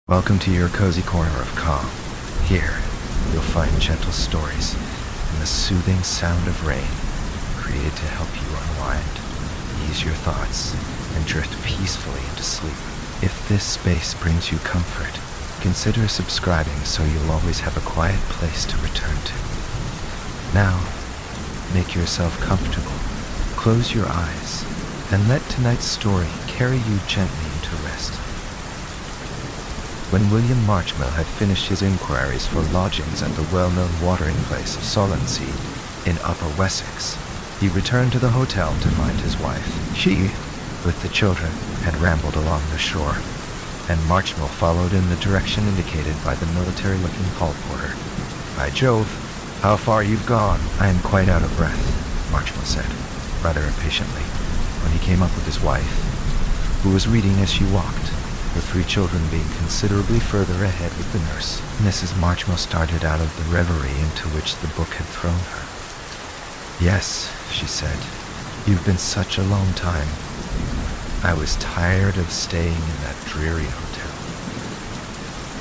Welcome to your cozy corner of calm. Here, you'll find gentle stories and the soothing sound of rain, created to help you unwind, ease your thoughts, and drift peacefully into sleep. If this space brings you comfort, consider subscribing so you'll always have a quiet place to return to. Now, make yourself comfortable, close your eyes, and let tonight's story carry you gently into rest. When William Marchmill had finished his inquiries for lodgings at the well-known watering place of Solensea in Upper Wessex, he returned to the hotel to find his wife. She, with the children, had rambled along the shore, and Marchmill followed in the direction indicated by the military-looking hall porter. "By Jove, how far you've gone!" "I am quite out of breath," Marchmill said, rather impatiently, when he came up with his wife, who was reading as she walked, her 3 children being considerably further ahead with the nurse. Mrs. Marchmill started out of the reverie into which the book had thrown her. "Yes," she said, "you've been such a long time. I was tired of staying in that dreary hotel.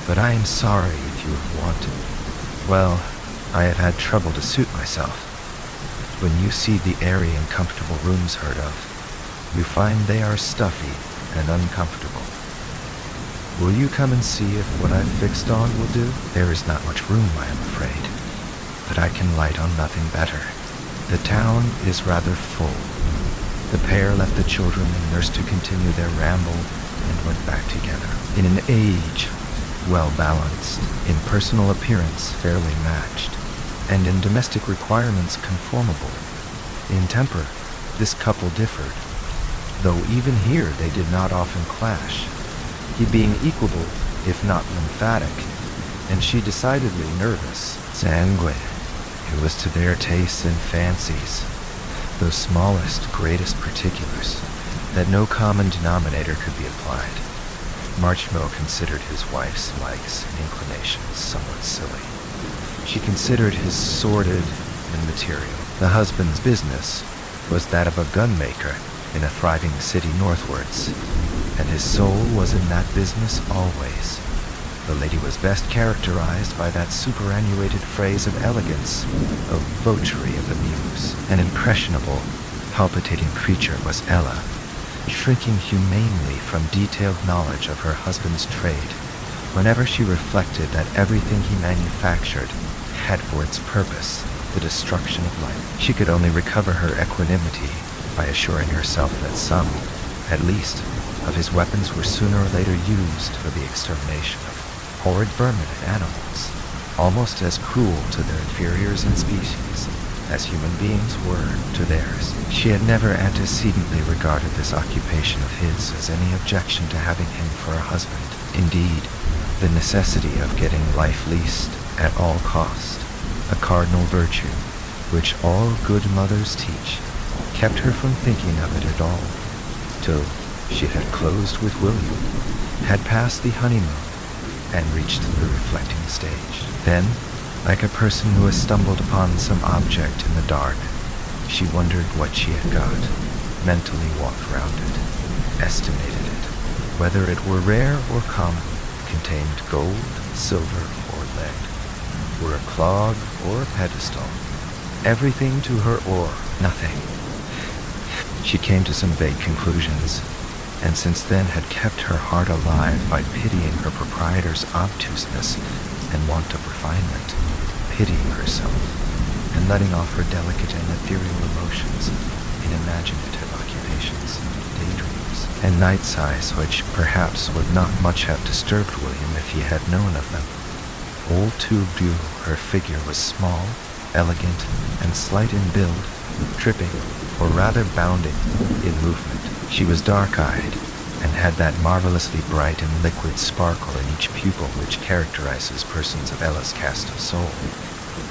But I am sorry if you have wanted me. Well, I have had trouble to suit myself. When you see the airy and comfortable rooms heard of, you find they are stuffy and uncomfortable. Will you come and see if what I've fixed on will do? There is not much room, I am afraid, but I can light on nothing better. The town is rather full." The pair left the children and nurse to continue their ramble and went back together. In an age well-balanced, in personal appearance fairly matched, and in domestic requirements conformable, in temper this couple differed, though even here they did not often clash, he being equable, if not lymphatic, and she decidedly nervous. Sanguine, it was to their tastes and fancies, those smallest, greatest particulars, that no common denominator could be applied. Marchmill considered his wife's likes and inclinations somewhat silly. She considered his sordid and material. The husband's business was that of a gunmaker in a thriving city northwards, and his soul was in that business always. The lady was best characterized by that superannuated phrase of elegance, of votary of the muse. An impressionable, palpitating creature was Ella, shrinking humanely from detailed knowledge of her husband's trade, whenever she reflected that everything he manufactured had for its purpose the destruction of life. She could only recover her equanimity by assuring herself that some, at least, of his weapons were sooner or later used for the extermination of horrid vermin and animals, almost as cruel to their inferiors in species as human beings were to theirs. She had never antecedently regarded this occupation of his as any objection to having him for a husband. Indeed, the necessity of getting life leased at all cost, a cardinal virtue which all good mothers teach, kept her from thinking of it at all, till she had closed with William, had passed the honeymoon, and reached the reflecting stage. Then, like a person who has stumbled upon some object in the dark, she wondered what she had got, mentally walked round it, estimated it, whether it were rare or common, contained gold, silver, or lead, were a clog or a pedestal, everything to her or nothing. She came to some vague conclusions, and since then had kept her heart alive by pitying her proprietor's obtuseness and want of refinement, pitying herself, and letting off her delicate and ethereal emotions in imaginative occupations, daydreams, and night sighs which perhaps would not much have disturbed William if he had known of them. All too due, her figure was small, elegant, and slight in build, tripping, or rather bounding, in movement. She was dark-eyed, and had that marvelously bright and liquid sparkle in each pupil which characterizes persons of Ella's cast of soul,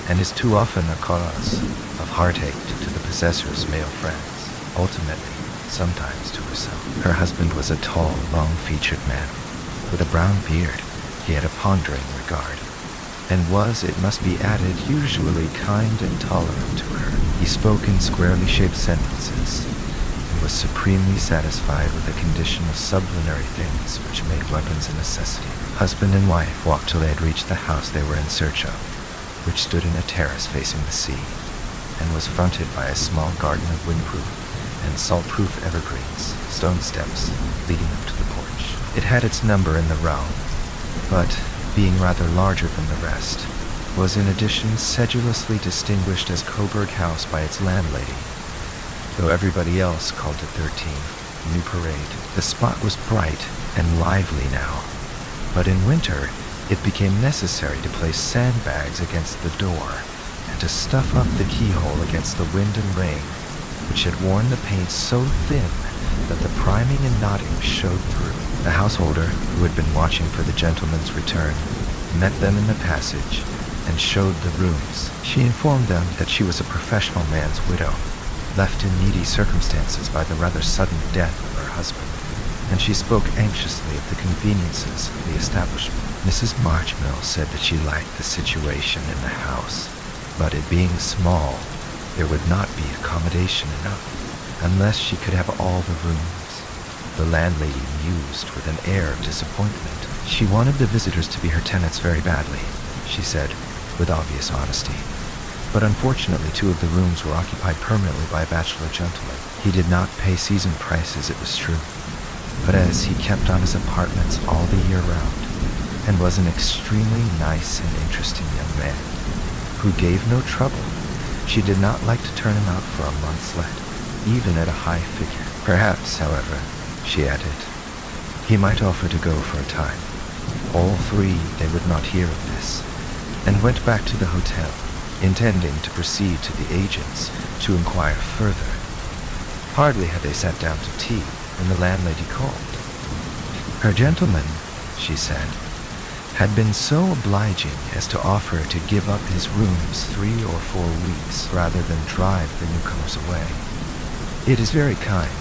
and is too often a cause of heartache to the possessor's male friends, ultimately, sometimes to herself. Her husband was a tall, long-featured man, with a brown beard. He had a pondering regard, and was, it must be added, usually kind and tolerant to her. He spoke in squarely shaped sentences, and was supremely satisfied with the condition of sublunary things which made weapons a necessity. Husband and wife walked till they had reached the house they were in search of, which stood in a terrace facing the sea, and was fronted by a small garden of windproof and salt-proof evergreens, stone steps leading up to the porch. It had its number in the row, but, being rather larger than the rest, was in addition sedulously distinguished as Coburg House by its landlady, though everybody else called it 13, New Parade. The spot was bright and lively now, but in winter it became necessary to place sandbags against the door and to stuff up the keyhole against the wind and rain, which had worn the paint so thin that the priming and knotting showed through. The householder, who had been watching for the gentleman's return, met them in the passage and showed the rooms. She informed them that she was a professional man's widow, left in needy circumstances by the rather sudden death of her husband, and she spoke anxiously of the conveniences of the establishment. Mrs. Marchmill said that she liked the situation in the house, but it being small, there would not be accommodation enough, unless she could have all the rooms. The landlady mused with an air of disappointment. She wanted the visitors to be her tenants very badly, she said, with obvious honesty. But unfortunately 2 of the rooms were occupied permanently by a bachelor gentleman. He did not pay season prices, it was true, but as he kept on his apartments all the year round, and was an extremely nice and interesting young man, who gave no trouble, she did not like to turn him out for a month's let, even at a high figure. Perhaps, however, she added, he might offer to go for a time. All 3, they would not hear of this, and went back to the hotel, intending to proceed to the agent's to inquire further. Hardly had they sat down to tea when the landlady called. Her gentleman, she said, had been so obliging as to offer to give up his rooms 3 or 4 weeks rather than drive the newcomers away. It is very kind,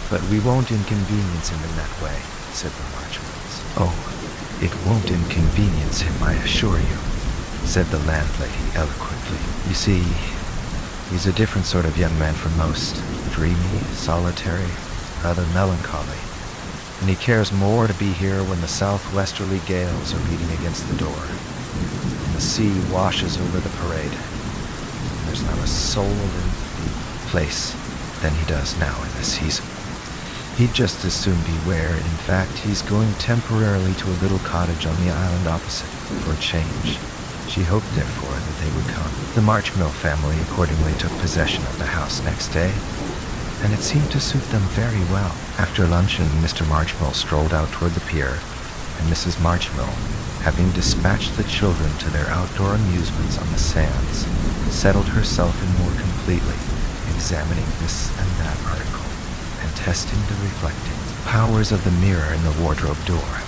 but we won't inconvenience him in that way, said the Marchmills. Oh, it won't inconvenience him, I assure you, said the landlady eloquently. You see, he's a different sort of young man from most. Dreamy, solitary, rather melancholy. And he cares more to be here when the southwesterly gales are beating against the door, and the sea washes over the parade, and there's not a soul in the place than he does now in this season. He'd just as soon be where, in fact, he's going temporarily to a little cottage on the island opposite, for a change. She hoped, therefore, that they would come. The Marchmill family accordingly took possession of the house next day, and it seemed to suit them very well. After luncheon, Mr. Marchmill strolled out toward the pier, and Mrs. Marchmill, having dispatched the children to their outdoor amusements on the sands, settled herself in more completely, examining this and that article, and testing the reflecting powers of the mirror in the wardrobe door.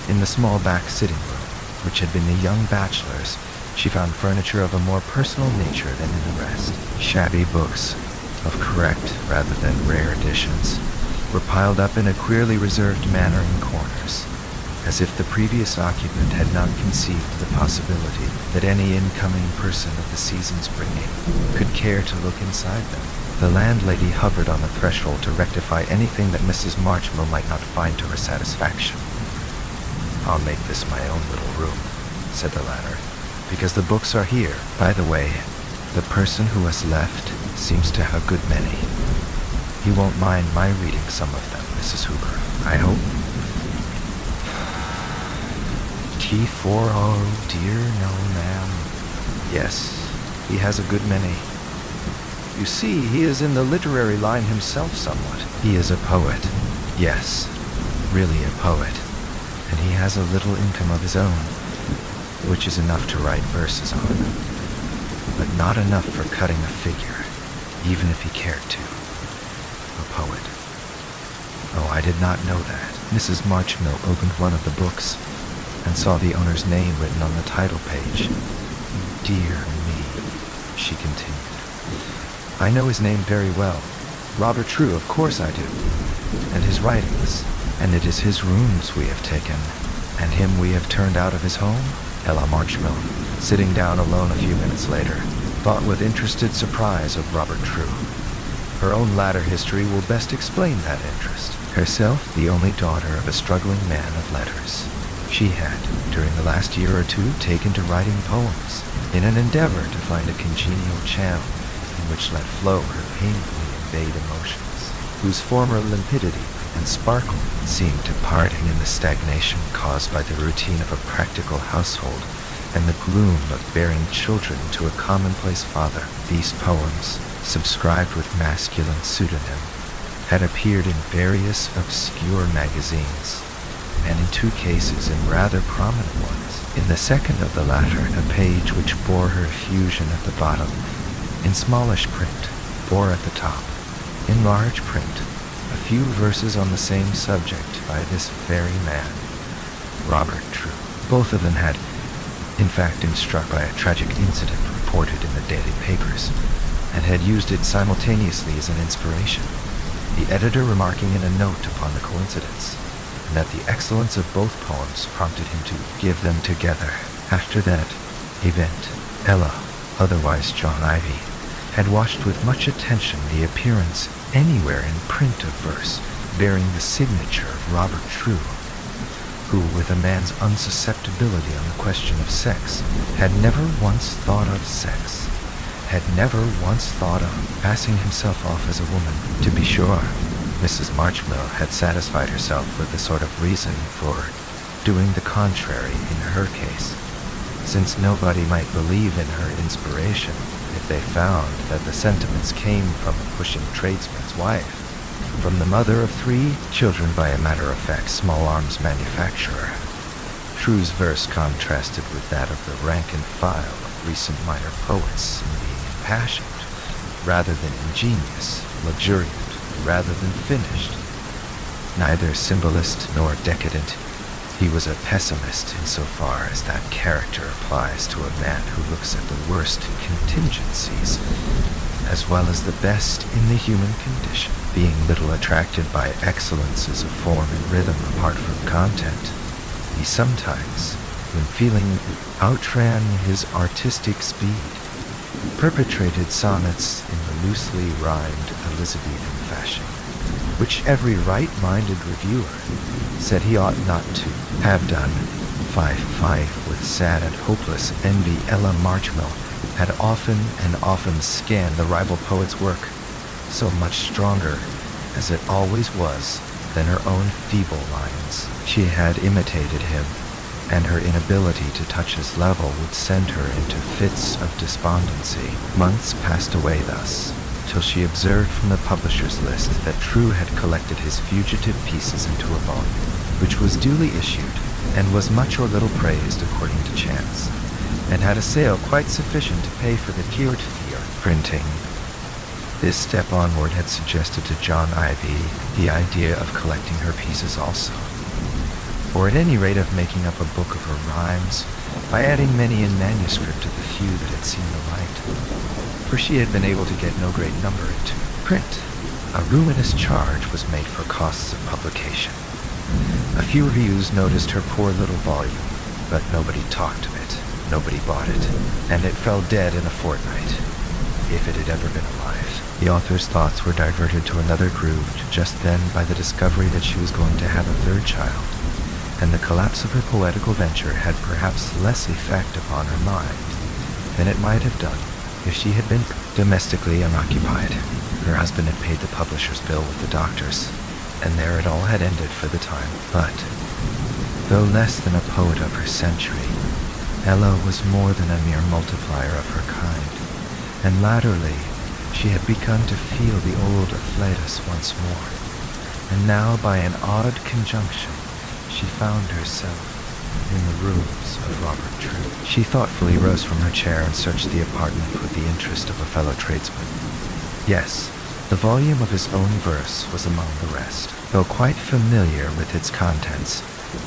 In the small back sitting room, which had been the young bachelor's, she found furniture of a more personal nature than in the rest. Shabby books, of correct rather than rare editions, were piled up in a queerly reserved manner in corners, as if the previous occupant had not conceived the possibility that any incoming person of the season's bringing could care to look inside them. The landlady hovered on the threshold to rectify anything that Mrs. Marchmill might not find to her satisfaction. I'll make this my own little room, said the latter, because the books are here. By the way, the person who has left seems to have a good many. He won't mind my reading some of them, Mrs. Hooper, I hope. T4, oh dear, no, ma'am. Yes, he has a good many. You see, he is in the literary line himself somewhat. He is a poet. Yes, really a poet. And he has a little income of his own, which is enough to write verses on, but not enough for cutting a figure, even if he cared to. A poet. Oh, I did not know that. Mrs. Marchmill opened one of the books and saw the owner's name written on the title page. Dear me, she continued. I know his name very well. Robert True, of course I do. And his writings. And it is his rooms we have taken, and him we have turned out of his home? Ella Marchmill, sitting down alone a few minutes later, thought with interested surprise of Robert True. Her own latter history will best explain that interest. Herself the only daughter of a struggling man of letters, she had, during the last year or two, taken to writing poems, in an endeavor to find a congenial channel in which let flow her painfully invade emotions, whose former limpidity and sparkle seemed departing in the stagnation caused by the routine of a practical household and the gloom of bearing children to a commonplace father. These poems, subscribed with masculine pseudonym, had appeared in various obscure magazines, and in 2 cases in rather prominent ones. In the second of the latter, a page which bore her effusion at the bottom, in smallish print, or at the top, in large print, a few verses on the same subject by this very man, Robert True. Both of them had, in fact, been struck by a tragic incident reported in the daily papers, and had used it simultaneously as an inspiration, the editor remarking in a note upon the coincidence, and that the excellence of both poems prompted him to give them together. After that event, Ella, otherwise John Ivy, had watched with much attention the appearance anywhere in print of verse bearing the signature of Robert True, who, with a man's unsusceptibility on the question of sex, had never once thought of sex, had never once thought of passing himself off as a woman. To be sure, Mrs. Marchmill had satisfied herself with a sort of reason for doing the contrary in her case, since nobody might believe in her inspiration if they found that the sentiments came from a pushing tradesman's wife, from the mother of 3 children by a matter-of-fact small-arms manufacturer. True's verse contrasted with that of the rank-and-file of recent minor poets in being impassioned rather than ingenious, luxuriant rather than finished. Neither symbolist nor decadent, he was a pessimist insofar as that character applies to a man who looks at the worst contingencies as well as the best in the human condition, being little attracted by excellences of form and rhythm apart from content. He sometimes, when feeling outran his artistic speed, perpetrated sonnets in the loosely rhymed Elizabethan fashion, which every right-minded reviewer said he ought not to have done. Fife, with sad and hopeless envy, Ella Marchmill had often and often scanned the rival poet's work, so much stronger, as it always was, than her own feeble lines. She had imitated him, and her inability to touch his level would send her into fits of despondency. Months passed away thus, till she observed from the publisher's list that True had collected his fugitive pieces into a volume, which was duly issued, and was much or little praised according to chance, and had a sale quite sufficient to pay for the cured fee of printing. This step onward had suggested to John Ivy the idea of collecting her pieces also, or at any rate of making up a book of her rhymes by adding many in manuscript to the few that had seen the light, for she had been able to get no great number into print. A ruinous charge was made for costs of publication. A few reviews noticed her poor little volume, but nobody talked of it, nobody bought it, and it fell dead in a fortnight, if it had ever been alive. The author's thoughts were diverted to another groove just then by the discovery that she was going to have a 3rd child, and the collapse of her poetical venture had perhaps less effect upon her mind than it might have done if she had been domestically unoccupied. Her husband had paid the publisher's bill with the doctor's, and there it all had ended for the time. But, though less than a poet of her century, Ella was more than a mere multiplier of her kind, and latterly she had begun to feel the old afflatus once more, and now by an odd conjunction she found herself in the rooms of Robert True. She thoughtfully rose from her chair and searched the apartment with the interest of a fellow tradesman. Yes, the volume of his own verse was among the rest. Though quite familiar with its contents,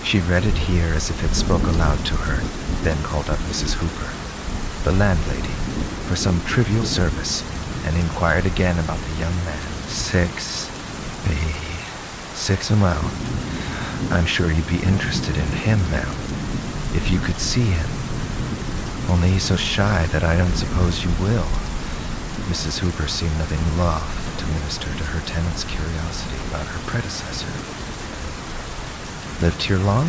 she read it here as if it spoke aloud to her, then called up Mrs. Hooper, the landlady, for some trivial service, and inquired again about the young man. 6 and well, I'm sure you'd be interested in him, ma'am, if you could see him. Only he's so shy that I don't suppose you will. Mrs. Hooper seemed nothing loth to minister to her tenant's curiosity about her predecessor. Lived here long?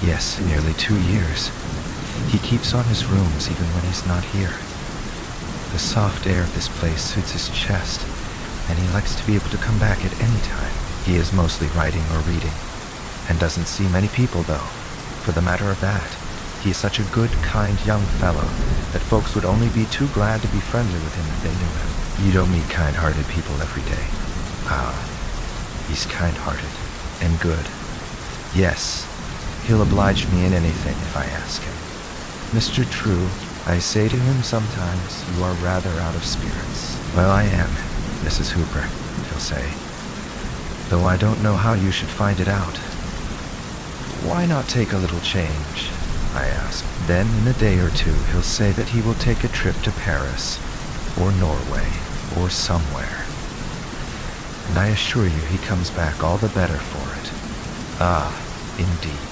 Yes, nearly 2 years. He keeps on his rooms even when he's not here. The soft air of this place suits his chest, and he likes to be able to come back at any time. He is mostly writing or reading, and doesn't see many people though. For the matter of that, he is such a good, kind young fellow that folks would only be too glad to be friendly with him if they knew him. You don't meet kind-hearted people every day. Ah, he's kind-hearted and good. Yes, he'll oblige me in anything if I ask him. Mr. True, I say to him sometimes, you are rather out of spirits. Well, I am, Mrs. Hooper, he'll say, though I don't know how you should find it out. Why not take a little change? I ask. Then in a day or two he'll say that he will take a trip to Paris, or Norway, or somewhere. And I assure you he comes back all the better for it. Ah, indeed.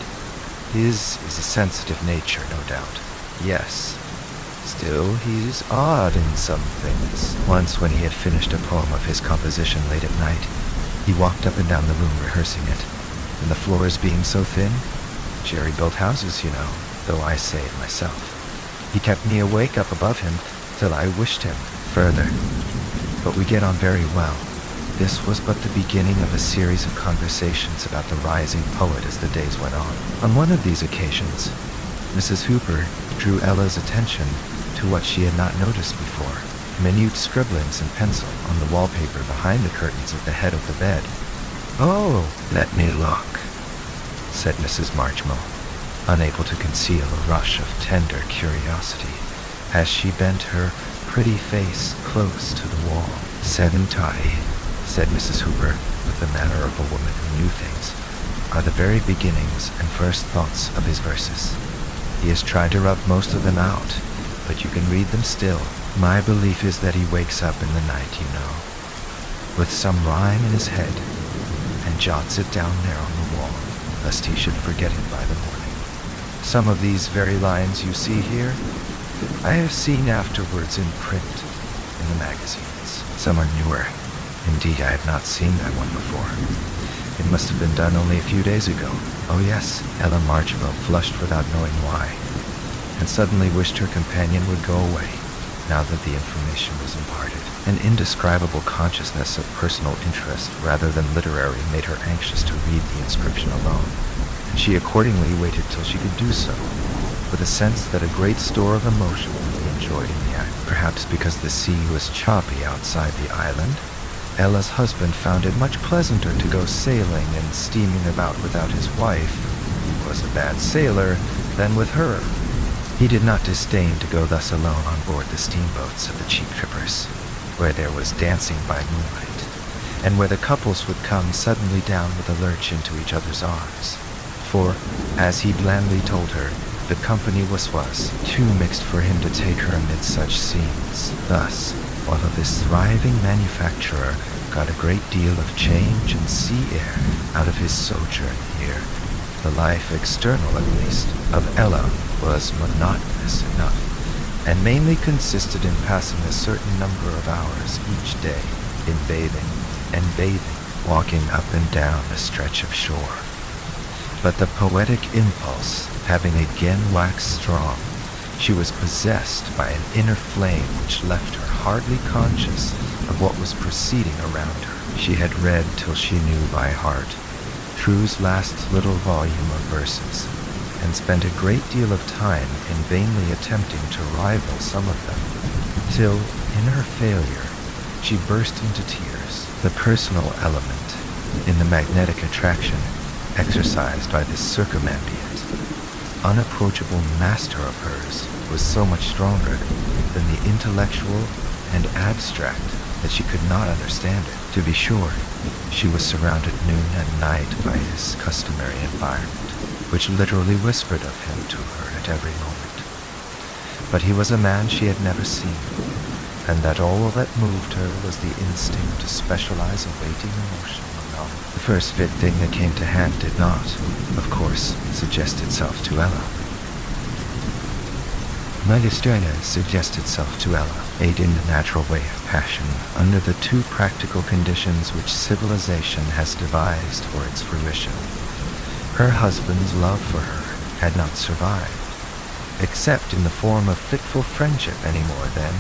His is a sensitive nature, no doubt. Yes. Still, he's odd in some things. Once when he had finished a poem of his composition late at night, he walked up and down the room rehearsing it. And the floors being so thin, Jerry built houses, you know, though I say it myself. He kept me awake up above him till I wished him further. But we get on very well. This was but the beginning of a series of conversations about the rising poet as the days went on. On one of these occasions, Mrs. Hooper drew Ella's attention to what she had not noticed before, minute scribblings in pencil on the wallpaper behind the curtains at the head of the bed. "Oh, let me look," said Mrs. Marchmo, unable to conceal a rush of tender curiosity as she bent her pretty face close to the wall. "Sedentary," said Mrs. Hooper, with the manner of a woman who knew things, "are the very beginnings and first thoughts of his verses. He has tried to rub most of them out, but you can read them still. My belief is that he wakes up in the night, you know, with some rhyme in his head, and jots it down there on the wall, lest he should forget it by the morning. Some of these very lines you see here, I have seen afterwards in print in the magazines. Some are newer. Indeed, I have not seen that one before. It must have been done only a few days ago. Oh yes," Ella Marchville flushed without knowing why, and suddenly wished her companion would go away, now that the information was imparted. An indescribable consciousness of personal interest rather than literary made her anxious to read the inscription alone, and she accordingly waited till she could do so, with a sense that a great store of emotion would be enjoyed in the act. Perhaps because the sea was choppy outside the island, Ella's husband found it much pleasanter to go sailing and steaming about without his wife, who was a bad sailor, than with her. He did not disdain to go thus alone on board the steamboats of the cheap trippers, where there was dancing by moonlight, and where the couples would come suddenly down with a lurch into each other's arms. For, as he blandly told her, the company was too mixed for him to take her amid such scenes. Thus, although this thriving manufacturer got a great deal of change and sea air out of his sojourn here, the life external, at least, of Ella was monotonous enough, and mainly consisted in passing a certain number of hours each day in bathing, walking up and down a stretch of shore. But the poetic impulse having again waxed strong, she was possessed by an inner flame which left her hardly conscious of what was proceeding around her. She had read till she knew by heart True's last little volume of verses, and spent a great deal of time in vainly attempting to rival some of them, till, in her failure, she burst into tears. The personal element in the magnetic attraction exercised by this circumambient, unapproachable master of hers was so much stronger than the intellectual and abstract that she could not understand it. To be sure, she was surrounded noon and night by his customary environment, which literally whispered of him to her at every moment. But he was a man she had never seen, and that all that moved her was the instinct to specialize a waiting emotion alone. The first fit thing that came to hand did not, of course, suggest itself to Ella. might suggest itself to Ella, aid in the natural way of passion, under the two practical conditions which civilization has devised for its fruition. Her husband's love for her had not survived, except in the form of fitful friendship any more than,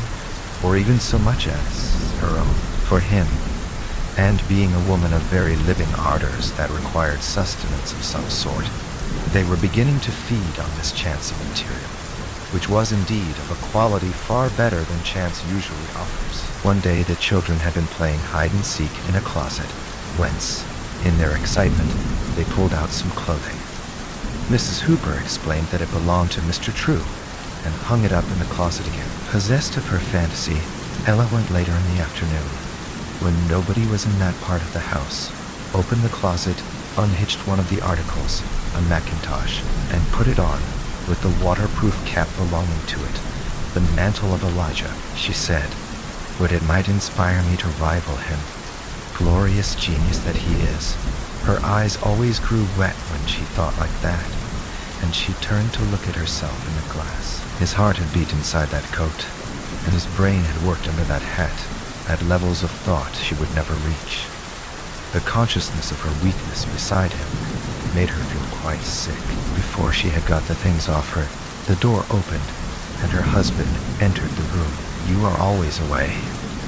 or even so much as, her own, for him, and being a woman of very living ardors that required sustenance of some sort, they were beginning to feed on this chance of material, which was indeed of a quality far better than chance usually offers. One day the children had been playing hide-and-seek in a closet, whence, in their excitement, they pulled out some clothing. Mrs. Hooper explained that it belonged to Mr. True, and hung it up in the closet again. Possessed of her fantasy, Ella went later in the afternoon, when nobody was in that part of the house, opened the closet, unhitched one of the articles, a mackintosh, and put it on, with the waterproof cap belonging to it, the mantle of Elijah, she said, would it might inspire me to rival him. Glorious genius that he is. Her eyes always grew wet when she thought like that, and she turned to look at herself in the glass. His heart had beat inside that coat, and his brain had worked under that hat, at levels of thought she would never reach. The consciousness of her weakness beside him made her feel quite sick. Before she had got the things off her, the door opened, and her husband entered the room. "You are always away."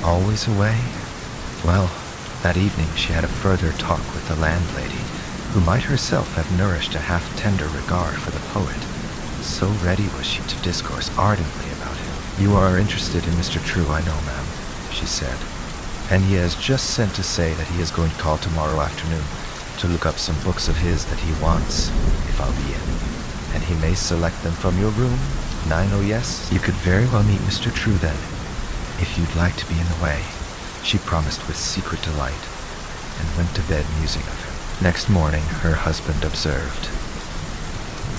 "Always away?" Well, that evening she had a further talk with the landlady, who might herself have nourished a half-tender regard for the poet. So ready was she to discourse ardently about him. "You are interested in Mr. True, I know, ma'am," she said, "and he has just sent to say that he is going to call tomorrow afternoon to look up some books of his that he wants, if I'll be in, and he may select them from your room. And I know, yes, you could very well meet Mr. True then, if you'd like to be in the way," she promised with secret delight, and went to bed musing of him. Next morning her husband observed,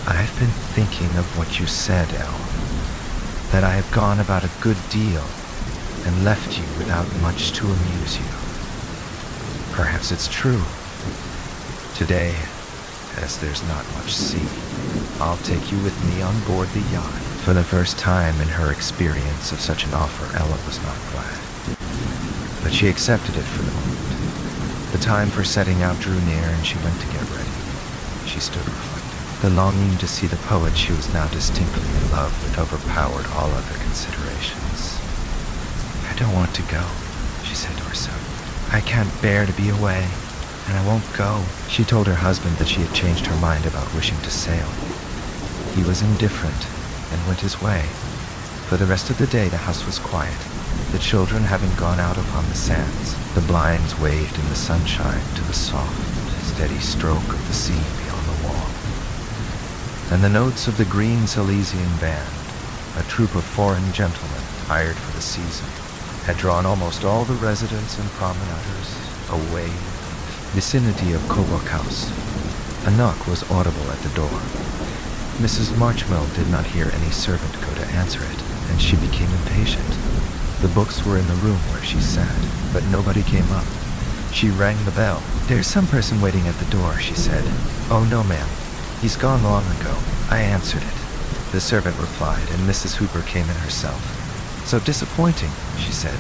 "I've been thinking of what you said, Elle, that I have gone about a good deal and left you without much to amuse you. Perhaps it's true. Today, as there's not much sea, I'll take you with me on board the yacht." For the first time in her experience of such an offer, Ella was not glad, but she accepted it for the moment. The time for setting out drew near, and she went to get ready. She stood reflecting. The longing to see the poet she was now distinctly in love with overpowered all other considerations. "I don't want to go," she said to herself. "I can't bear to be away, and I won't go." She told her husband that she had changed her mind about wishing to sail. He was indifferent, and went his way. For the rest of the day the house was quiet, the children having gone out upon the sands. The blinds waved in the sunshine to the soft, steady stroke of the sea beyond the wall. And the notes of the green Silesian band, a troop of foreign gentlemen hired for the season, had drawn almost all the residents and promenaders away in the vicinity of Coburg House. A knock was audible at the door. Mrs. Marchmill did not hear any servant go to answer it, and she became impatient. The books were in the room where she sat, but nobody came up. She rang the bell. "There's some person waiting at the door," she said. "Oh, no, ma'am. He's gone long ago." I answered it. The servant replied, and Mrs. Hooper came in herself. "So disappointing," she said.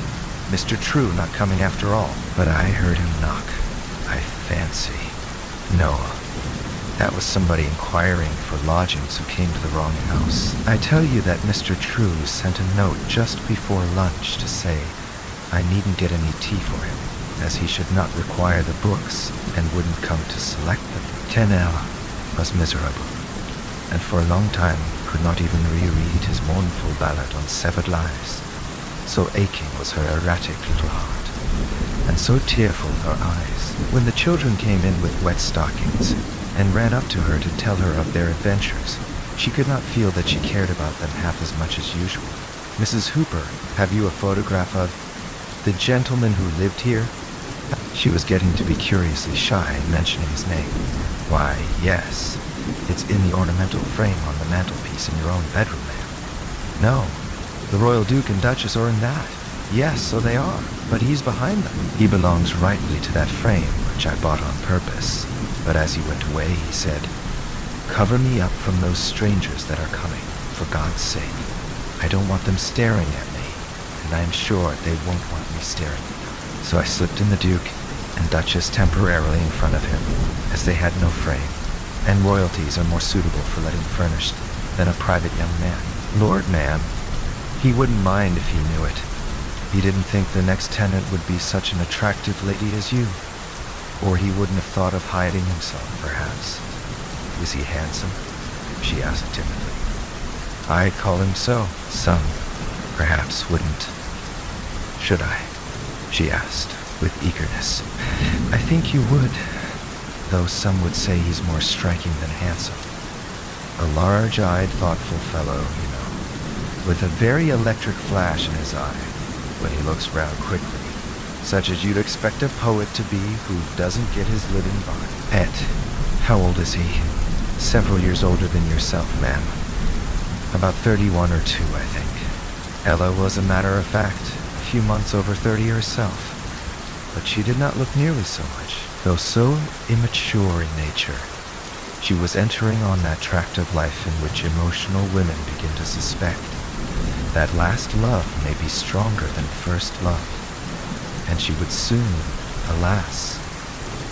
"Mr. True not coming after all." But I heard him knock, I fancy. No, that was somebody inquiring for lodgings who came to the wrong house. I tell you that Mr. True sent a note just before lunch to say I needn't get any tea for him, as he should not require the books and wouldn't come to select them. Tenelle was miserable, and for a long time could not even reread his mournful ballad on severed lives. So aching was her erratic little heart, and so tearful her eyes. When the children came in with wet stockings, and ran up to her to tell her of their adventures, she could not feel that she cared about them half as much as usual. "Mrs. Hooper, have you a photograph of the gentleman who lived here?" She was getting to be curiously shy in mentioning his name. "Why, yes. It's in the ornamental frame on the mantelpiece in your own bedroom, ma'am." "No, the Royal Duke and Duchess are in that." "Yes, so they are, but he's behind them." "He belongs rightly to that frame, which I bought on purpose. But as he went away, he said, 'Cover me up from those strangers that are coming, for God's sake.' I don't want them staring at me, and I am sure they won't want me staring at them. So I slipped in the Duke and Duchess temporarily in front of him, as they had no frame, and royalties are more suitable for letting furnished than a private young man. Lord, ma'am, he wouldn't mind if he knew it. He didn't think the next tenant would be such an attractive lady as you. Or he wouldn't have thought of hiding himself, perhaps. Is he handsome? She asked timidly. I'd call him so. Some, perhaps, wouldn't. Should I? She asked, with eagerness. I think you would, though some would say he's more striking than handsome. A large-eyed, thoughtful fellow, you know, with a very electric flash in his eye when he looks round quickly, such as you'd expect a poet to be who doesn't get his living by. Ed, how old is he? Several years older than yourself, ma'am. About 31 or 2, I think. Ella was, a matter of fact, a few months over 30 herself, but she did not look nearly so much, though so immature in nature. She was entering on that tract of life in which emotional women begin to suspect that last love may be stronger than first love, and she would soon, alas,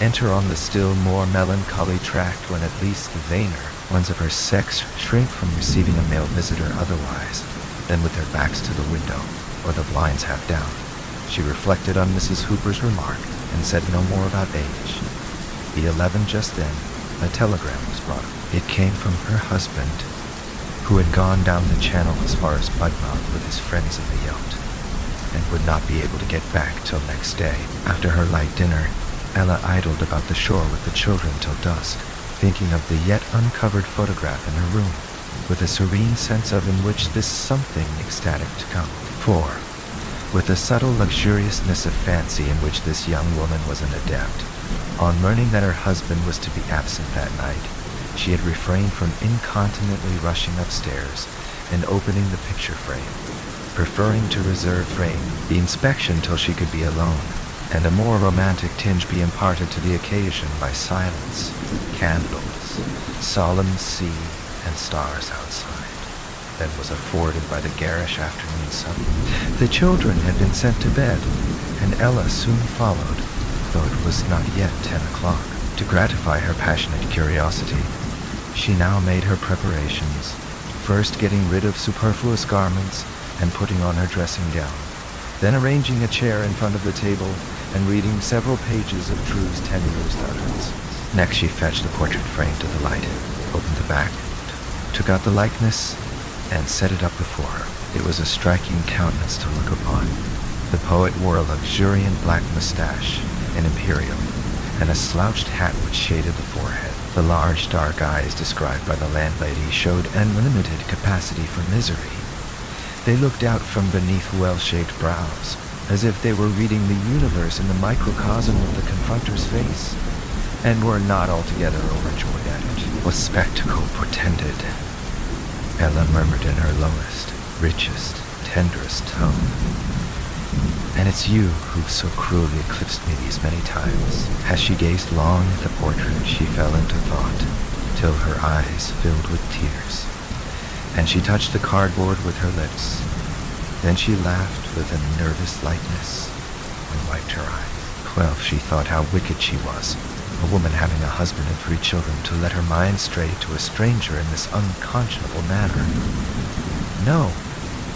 enter on the still more melancholy tract when at least the vainer ones of her sex shrink from receiving a male visitor otherwise than with their backs to the window or the blinds half down. She reflected on Mrs. Hooper's remark and said no more about age. The 11 just then, a telegram was brought. It came from her husband, who had gone down the channel as far as Budmouth with his friends in the yacht, and would not be able to get back till next day. After her light dinner, Ella idled about the shore with the children till dusk, thinking of the yet uncovered photograph in her room, with a serene sense of in which this something ecstatic to come. For, with the subtle luxuriousness of fancy in which this young woman was an adept, on learning that her husband was to be absent that night, she had refrained from incontinently rushing upstairs and opening the picture frame, preferring to reserve the inspection till she could be alone, and a more romantic tinge be imparted to the occasion by silence, candles, solemn sea, and stars outside, than was afforded by the garish afternoon sun. The children had been sent to bed, and Ella soon followed, though it was not yet 10 o'clock. To gratify her passionate curiosity, she now made her preparations, first getting rid of superfluous garments and putting on her dressing gown, then arranging a chair in front of the table and reading several pages of Drew's 10 years' utterance. Next she fetched the portrait frame to the light, opened the back, took out the likeness, and set it up before her. It was a striking countenance to look upon. The poet wore a luxuriant black mustache, an imperial, and a slouched hat which shaded the forehead. The large dark eyes described by the landlady showed unlimited capacity for misery. They looked out from beneath well-shaped brows, as if they were reading the universe in the microcosm of the confronter's face, and were not altogether overjoyed at it. What spectacle portended? Ella murmured in her lowest, richest, tenderest tone. And it's you who've so cruelly eclipsed me these many times. As she gazed long at the portrait, she fell into thought, till her eyes filled with tears, and she touched the cardboard with her lips. Then she laughed with a nervous lightness and wiped her eyes. Well, she thought how wicked she was, a woman having a husband and 3 children, to let her mind stray to a stranger in this unconscionable manner. No,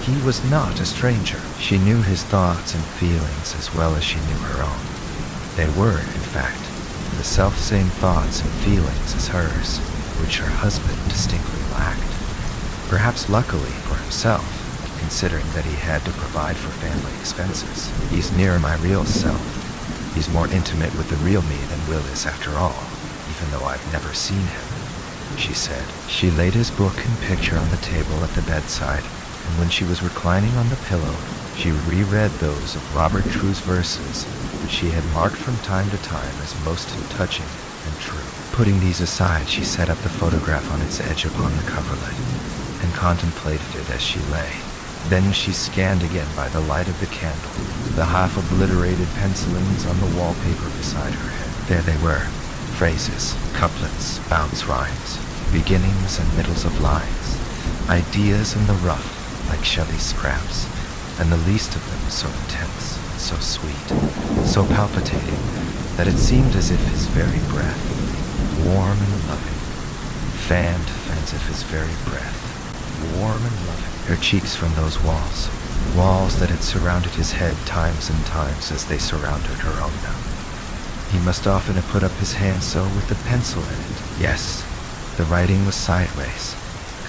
he was not a stranger. She knew his thoughts and feelings as well as she knew her own. They were, in fact, the self-same thoughts and feelings as hers, which her husband distinctly lacked. Perhaps luckily for himself, considering that he had to provide for family expenses. He's nearer my real self. He's more intimate with the real me than Will is after all, even though I've never seen him, she said. She laid his book and picture on the table at the bedside, and when she was reclining on the pillow, she reread those of Robert True's verses, which she had marked from time to time as most touching and true. Putting these aside, she set up the photograph on its edge upon the coverlet, and contemplated it as she lay. Then she scanned again by the light of the candle the half-obliterated pencilings on the wallpaper beside her head. There they were, phrases, couplets, bounce rhymes, beginnings and middles of lines, ideas in the rough, like Shelley's scraps, and the least of them so intense, so sweet, so palpitating, that it seemed as if his very breath, warm and loving, fanned as if his very breath, warm and loving, her cheeks from those walls, walls that had surrounded his head times and times as they surrounded her own now. He must often have put up his hand so with the pencil in it. Yes, the writing was sideways,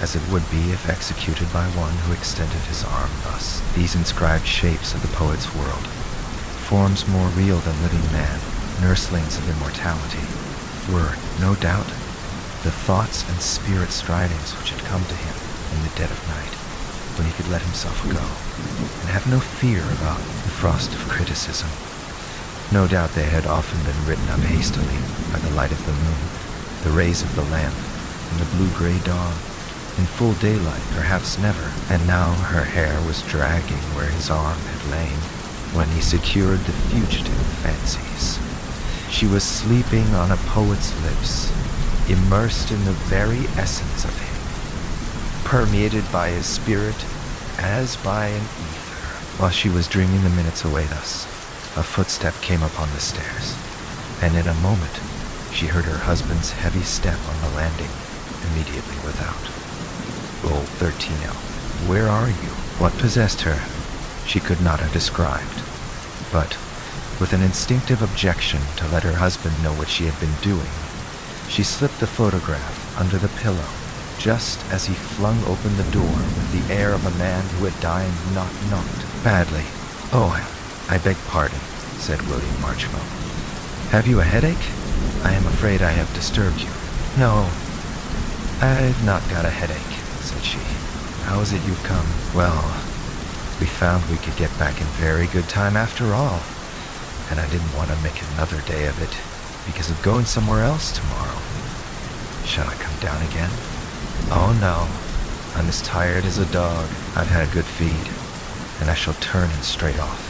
as it would be if executed by one who extended his arm thus. These inscribed shapes of the poet's world, forms more real than living man, nurslings of immortality, were, no doubt, the thoughts and spirit stridings which had come to him in the dead of night, when he could let himself go, and have no fear about the frost of criticism. No doubt they had often been written up hastily by the light of the moon, the rays of the lamp, and the blue-gray dawn. In full daylight, perhaps never, and now her hair was dragging where his arm had lain when he secured the fugitive fancies. She was sleeping on a poet's lips, immersed in the very essence of him, permeated by his spirit as by an ether. While she was dreaming the minutes away thus, a footstep came upon the stairs, and in a moment she heard her husband's heavy step on the landing immediately without. Old 13L, where are you? What possessed her? She could not have described, but with an instinctive objection to let her husband know what she had been doing, she slipped the photograph under the pillow just as he flung open the door with the air of a man who had dined knocked badly. "Oh, I beg pardon," said William Marchmo. "Have you a headache? I am afraid I have disturbed you." "No, I've not got a headache," said she. "How is it you've come?" "Well, we found we could get back in very good time after all, and I didn't want to make another day of it because of going somewhere else tomorrow. Shall I come down again?" "Oh no, I'm as tired as a dog. I've had a good feed, and I shall turn in straight off.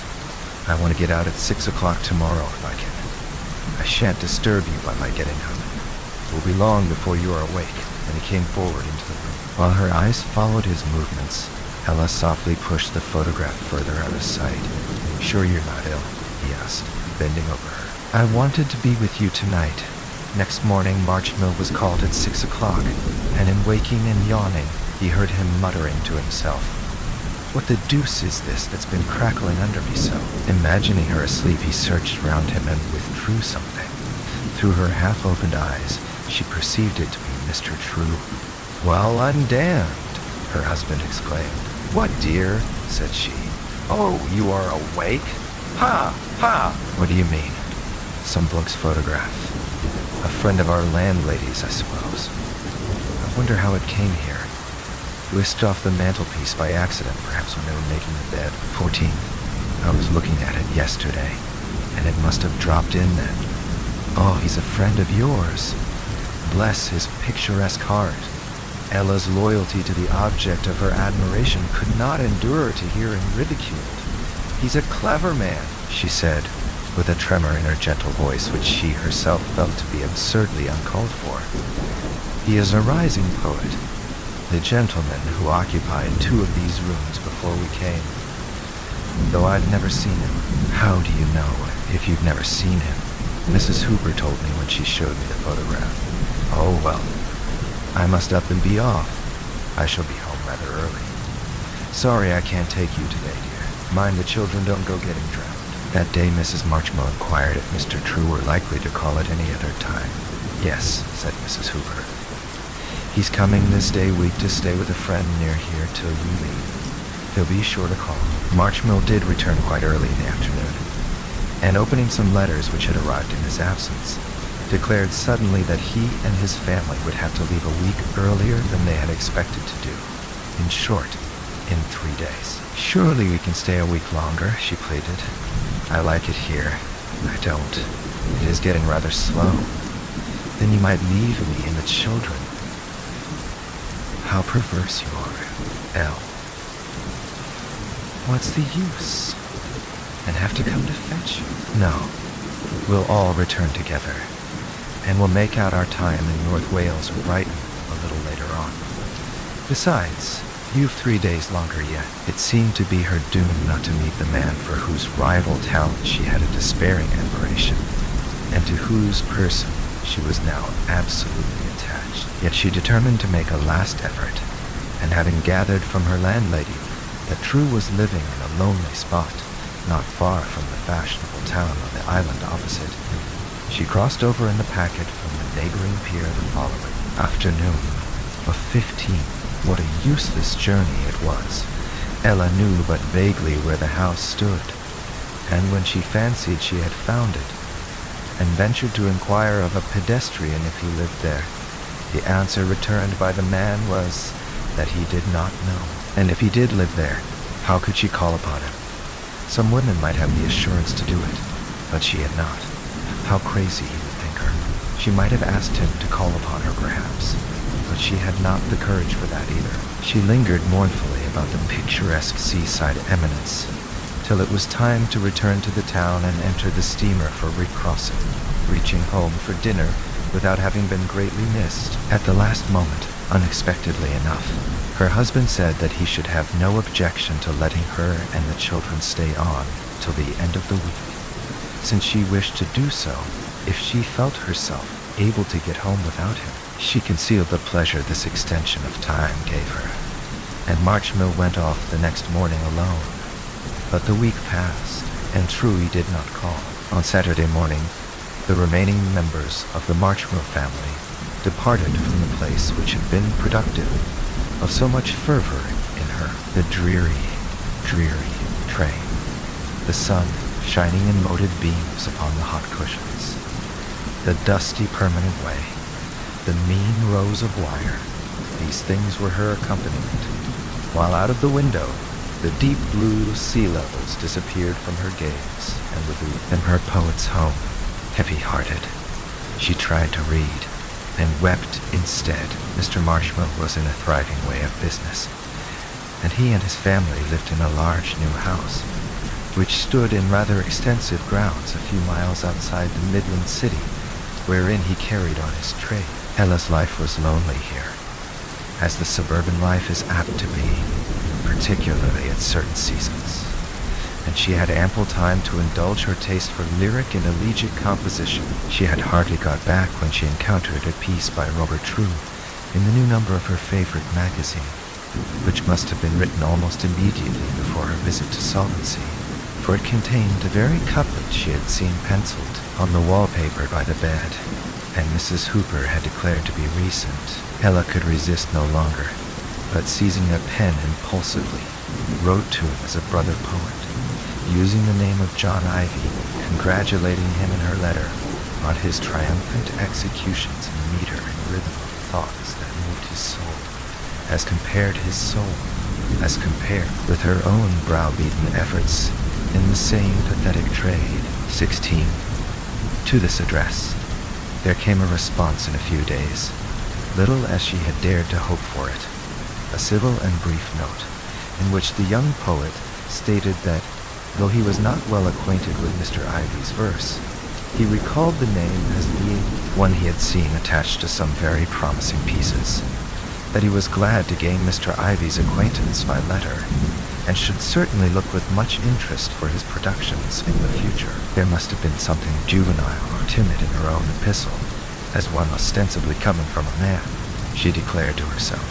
I want to get out at 6 o'clock tomorrow if I can. I shan't disturb you by my getting up. It will be long before you are awake." And he came forward into the room. While her eyes followed his movements, Ella softly pushed the photograph further out of sight. "Sure you're not ill?" he asked, bending over her. "I wanted to be with you tonight." Next morning, Marchmill was called at 6 o'clock, and in waking and yawning, he heard him muttering to himself, "What the deuce is this that's been crackling under me so?" Imagining her asleep, he searched round him and withdrew something. Through her half-opened eyes, she perceived it to be Mr. True. "Well, I'm damned," her husband exclaimed. "What, dear?" said she. "Oh, you are awake? Ha! Ha! What do you mean?" "Some bloke's photograph. A friend of our landlady's, I suppose. I wonder how it came here. Whisked off the mantelpiece by accident, perhaps when they were making the bed. 14. I was looking at it yesterday, and it must have dropped in then. Oh, he's a friend of yours. Bless his picturesque heart." Ella's loyalty to the object of her admiration could not endure to hear him ridiculed. "He's a clever man," she said, with a tremor in her gentle voice which she herself felt to be absurdly uncalled for. "He is a rising poet, the gentleman who occupied 2 of these rooms before we came, though I've never seen him." "How do you know if you've never seen him?" "Mrs. Hooper told me when she showed me the photograph." "Oh, well, I must up and be off. I shall be home rather early. Sorry I can't take you today, dear. Mind the children don't go getting drowned." That day Mrs. Marchmo inquired if Mr. True were likely to call at any other time. "Yes," said Mrs. Hooper. "He's coming this day week to stay with a friend near here till you leave. He'll be sure to call." Marchmo did return quite early in the afternoon, and opening some letters which had arrived in his absence, declared suddenly that he and his family would have to leave a week earlier than they had expected to do. In short, in 3 days. "Surely we can stay a week longer," she pleaded. "I like it here." "I don't. It is getting rather slow." "Then you might leave me and the children." "How perverse you are, Elle." "What's the use? And have to come to fetch you?" "No. We'll all return together, and we'll make out our time in North Wales or Brighton a little later on. Besides, You've 3 days longer yet. It seemed to be her doom not to meet the man for whose rival talent she had a despairing admiration, and to whose person she was now absolutely attached. Yet she determined to make a last effort, and having gathered from her landlady that True was living in a lonely spot, not far from the fashionable town on the island opposite, she crossed over in the packet from the neighboring pier the following afternoon of 15. What a useless journey it was. Ella knew but vaguely where the house stood, and when she fancied she had found it, and ventured to inquire of a pedestrian if he lived there, the answer returned by the man was that he did not know. And if he did live there, how could she call upon him? Some women might have the assurance to do it, but she had not. How crazy he would think her. She might have asked him to call upon her perhaps, but she had not the courage for that either. She lingered mournfully about the picturesque seaside eminence, till it was time to return to the town and enter the steamer for recrossing, reaching home for dinner without having been greatly missed. At the last moment, unexpectedly enough, her husband said that he should have no objection to letting her and the children stay on till the end of the week, since she wished to do so if she felt herself able to get home without him. She concealed the pleasure this extension of time gave her, and Marchmill went off the next morning alone. But the week passed, and Truey did not call. On Saturday morning, the remaining members of the Marchmill family departed from the place which had been productive of so much fervor in her. The dreary, dreary train, the sun shining in moted beams upon the hot cushions, the dusty permanent way, the mean rows of wire, these things were her accompaniment, while out of the window the deep blue sea levels disappeared from her gaze, and within her poet's home, heavy-hearted, she tried to read, and wept instead. Mr. Marshmill was in a thriving way of business, and he and his family lived in a large new house, which stood in rather extensive grounds a few miles outside the Midland city, wherein he carried on his trade. Ella's life was lonely here, as the suburban life is apt to be, particularly at certain seasons, and she had ample time to indulge her taste for lyric and elegiac composition. She had hardly got back when she encountered a piece by Robert True in the new number of her favorite magazine, which must have been written almost immediately before her visit to Solvency, for it contained the very couplet she had seen penciled on the wallpaper by the bed, and Mrs. Hooper had declared to be recent. Ella could resist no longer, but seizing a pen impulsively, wrote to him as a brother poet, using the name of John Ivy, congratulating him in her letter on his triumphant executions in meter and rhythm of thoughts that moved his soul, as compared with her own browbeaten efforts in the same pathetic trade. 16. To this address, there came a response in a few days, little as she had dared to hope for it, a civil and brief note, in which the young poet stated that, though he was not well acquainted with Mr. Ivy's verse, he recalled the name as being one he had seen attached to some very promising pieces, that he was glad to gain Mr. Ivy's acquaintance by letter, and should certainly look with much interest for his productions in the future. There must have been something juvenile or timid in her own epistle, as one ostensibly coming from a man, she declared to herself,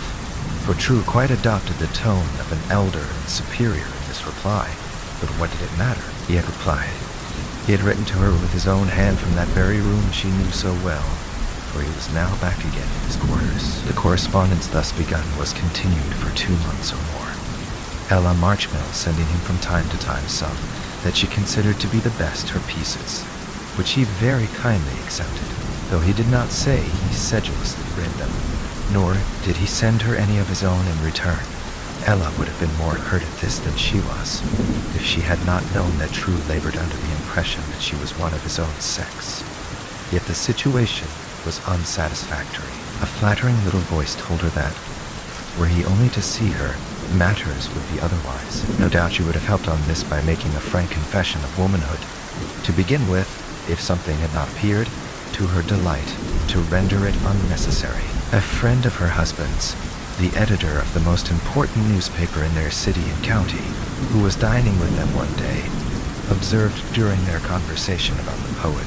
for True quite adopted the tone of an elder and superior in this reply. But what did it matter? He had replied. He had written to her with his own hand from that very room she knew so well, for he was now back again in his quarters. The correspondence thus begun was continued for 2 months or more, Ella Marchmill sending him from time to time some that she considered to be the best her pieces, which he very kindly accepted, though he did not say he sedulously read them, nor did he send her any of his own in return. Ella would have been more hurt at this than she was, if she had not known that True labored under the impression that she was one of his own sex. Yet the situation was unsatisfactory. A flattering little voice told her that, were he only to see her, matters would be otherwise. No doubt she would have helped on this by making a frank confession of womanhood. To begin with, if something had not appeared, to her delight, to render it unnecessary. A friend of her husband's, the editor of the most important newspaper in their city and county, who was dining with them one day, observed during their conversation about the poet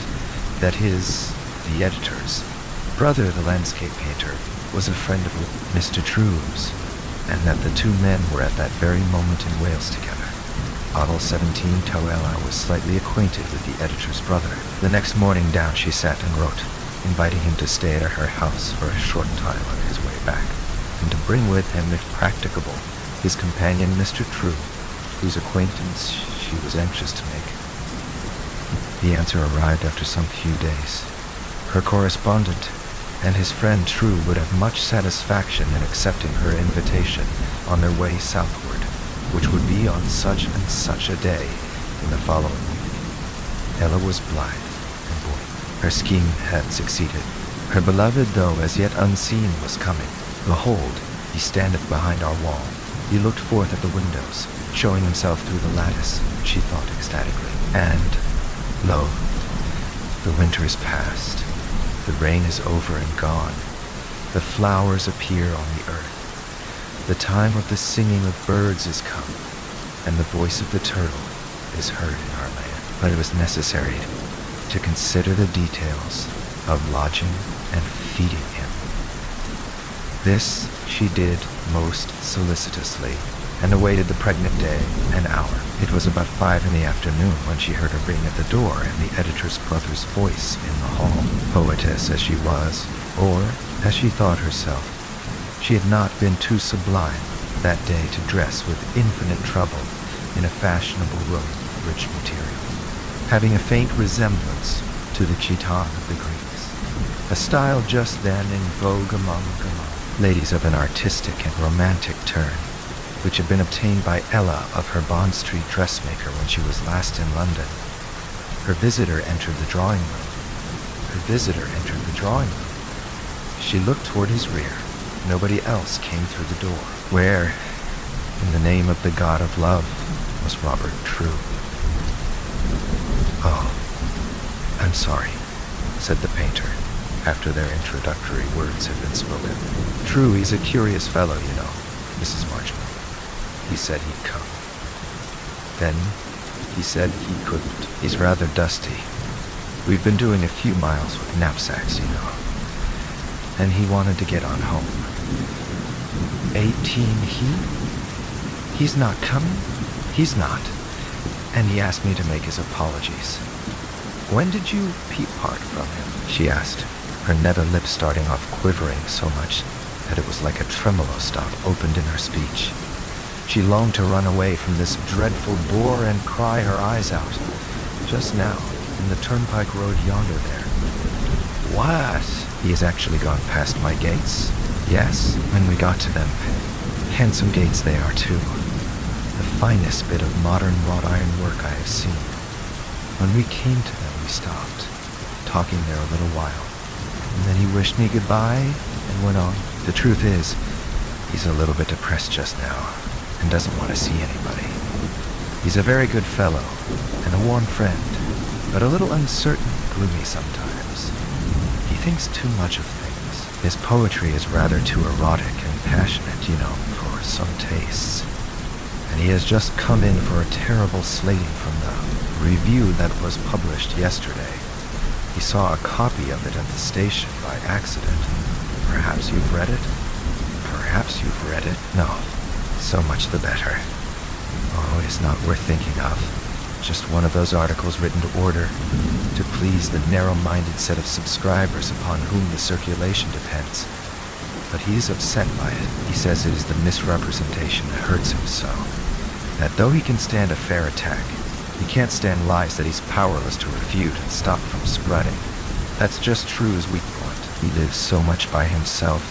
that the editor's, brother, the landscape painter, was a friend of Mr. True's, and that the two men were at that very moment in Wales together. Bottle 17 Toella was slightly acquainted with the editor's brother. The next morning down she sat and wrote, inviting him to stay at her house for a short time on his way back, and to bring with him, if practicable, his companion Mr. True, whose acquaintance she was anxious to make. The answer arrived after some few days. Her correspondent and his friend True would have much satisfaction in accepting her invitation on their way southward, which would be on such and such a day in the following week. Ella was blithe and buoyant. Her scheme had succeeded. Her beloved, though as yet unseen, was coming. Behold, he standeth behind our wall. He looked forth at the windows, showing himself through the lattice, she thought ecstatically. And, lo, the winter is past. The rain is over and gone. The flowers appear on the earth. The time of the singing of birds is come, and the voice of the turtle is heard in our land. But it was necessary to consider the details of lodging and feeding him. This she did most solicitously, and awaited the pregnant day an hour. It was about 5 in the afternoon when she heard a ring at the door and the editor's brother's voice in the hall. Poetess as she was, or as she thought herself, she had not been too sublime that day to dress with infinite trouble in a fashionable room of rich material, having a faint resemblance to the chiton of the Greeks, a style just then in vogue among ladies of an artistic and romantic turn, which had been obtained by Ella of her Bond Street dressmaker when she was last in London. Her visitor entered the drawing room. She looked toward his rear. Nobody else came through the door, where, in the name of the god of love, was Robert True. "Oh, I'm sorry," said the painter, after their introductory words had been spoken. "True, he's a curious fellow, you know, Mrs. Marchmont. He said he'd come. Then he said he couldn't. He's rather dusty. We've been doing a few miles with knapsacks, you know. And he wanted to get on home." 18 He's not coming? He's not. And he asked me to make his apologies. When did you part from him? She asked, her nether lip starting off quivering so much that it was like a tremolo stop opened in her speech. She longed to run away from this dreadful bore and cry her eyes out. Just now, in the turnpike road yonder there. "What? He has actually gone past my gates?" "Yes, when we got to them. Handsome gates they are, too. The finest bit of modern wrought iron work I have seen. When we came to them, we stopped, talking there a little while, and then he wished me goodbye and went on. The truth is, he's a little bit depressed just now, and doesn't want to see anybody. He's a very good fellow, and a warm friend, but a little uncertain and gloomy sometimes. He thinks too much of things. His poetry is rather too erotic and passionate, you know, for some tastes. And he has just come in for a terrible slating from the review that was published yesterday. He saw a copy of it at the station by accident. Perhaps you've read it? Perhaps you've read it? No. So much the better. Oh, it's not worth thinking of. Just one of those articles written to order, to please the narrow-minded set of subscribers upon whom the circulation depends. But he's upset by it. He says it is the misrepresentation that hurts him so, that though he can stand a fair attack, he can't stand lies that he's powerless to refute and stop from spreading. That's just True's weak point. He lives so much by himself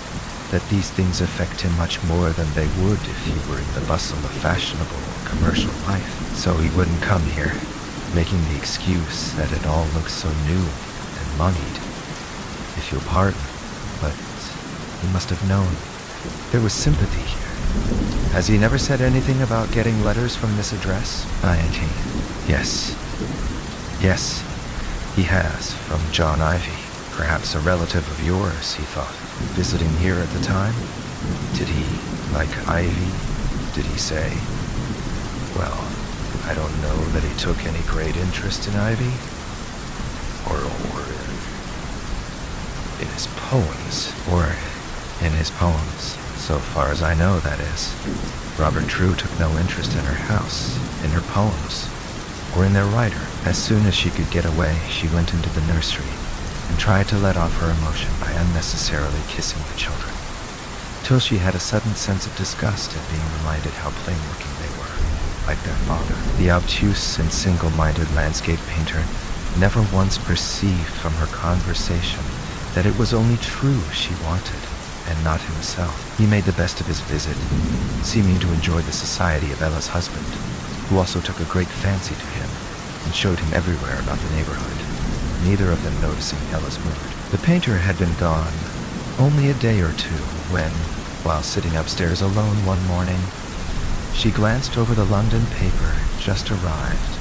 that these things affect him much more than they would if he were in the bustle of fashionable or commercial life. So he wouldn't come here, making the excuse that it all looks so new and moneyed. If you'll pardon, but he must have known. There was sympathy here. Has he never said anything about getting letters from this address? 19. Yes. Yes, he has, from John Ivy. Perhaps a relative of yours, he thought, visiting here at the time. Did he like Ivy? Did he say? Well, I don't know that he took any great interest in Ivy. Or in his poems. Or in his poems. So far as I know, that is. Robert True took no interest in her house, in her poems, or in their writer. As soon as she could get away, she went into the nursery and tried to let off her emotion by unnecessarily kissing the children, till she had a sudden sense of disgust at being reminded how plain-looking they were, like their father. The obtuse and single-minded landscape painter never once perceived from her conversation that it was only True she wanted, and not himself. He made the best of his visit, seeming to enjoy the society of Ella's husband, who also took a great fancy to him, and showed him everywhere about the neighborhood, neither of them noticing Ella's mood. The painter had been gone only a day or two when, while sitting upstairs alone one morning, she glanced over the London paper just arrived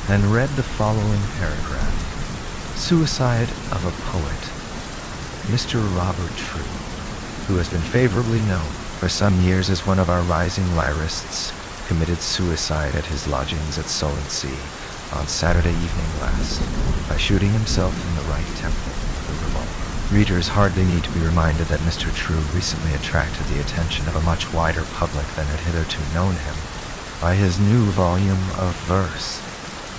and read the following paragraph. Suicide of a poet, Mr. Robert True, who has been favorably known for some years as one of our rising lyrists, committed suicide at his lodgings at Sea on Saturday evening last by shooting himself in the right temple with a revolver. Readers hardly need to be reminded that Mr. True recently attracted the attention of a much wider public than had hitherto known him by his new volume of verse,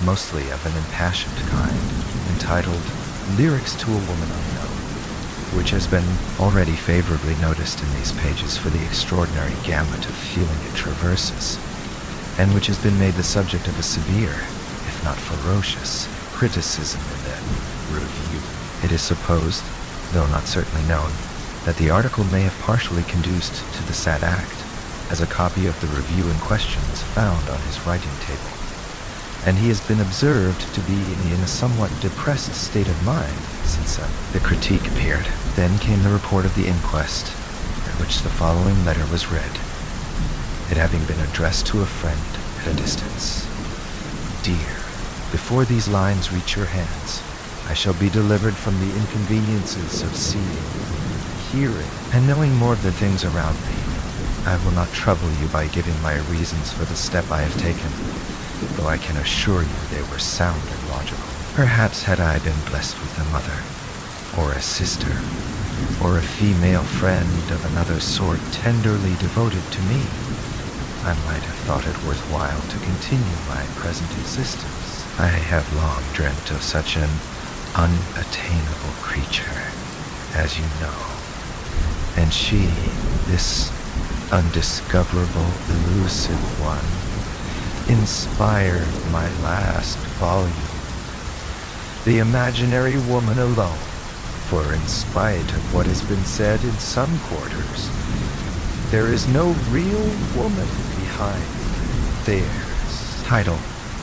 mostly of an impassioned kind, entitled Lyrics to a Woman Unknown, which has been already favorably noticed in these pages for the extraordinary gamut of feeling it traverses, and which has been made the subject of a severe, if not ferocious, criticism in the review. It is supposed, though not certainly known, that the article may have partially conduced to the sad act, as a copy of the review in question was found on his writing table, and he has been observed to be in a somewhat depressed state of mind since the critique appeared. Then came the report of the inquest, at which the following letter was read, it having been addressed to a friend at a distance. Dear, before these lines reach your hands, I shall be delivered from the inconveniences of seeing, hearing, and knowing more of the things around me. I will not trouble you by giving my reasons for the step I have taken, though I can assure you they were sound and logical. Perhaps had I been blessed with a mother, or a sister, or a female friend of another sort tenderly devoted to me, I might have thought it worthwhile to continue my present existence. I have long dreamt of such an unattainable creature, as you know, and she, this undiscoverable, elusive one, inspired my last volume, The Imaginary Woman Alone. For in spite of what has been said in some quarters, there is no real woman behind theirs. Title: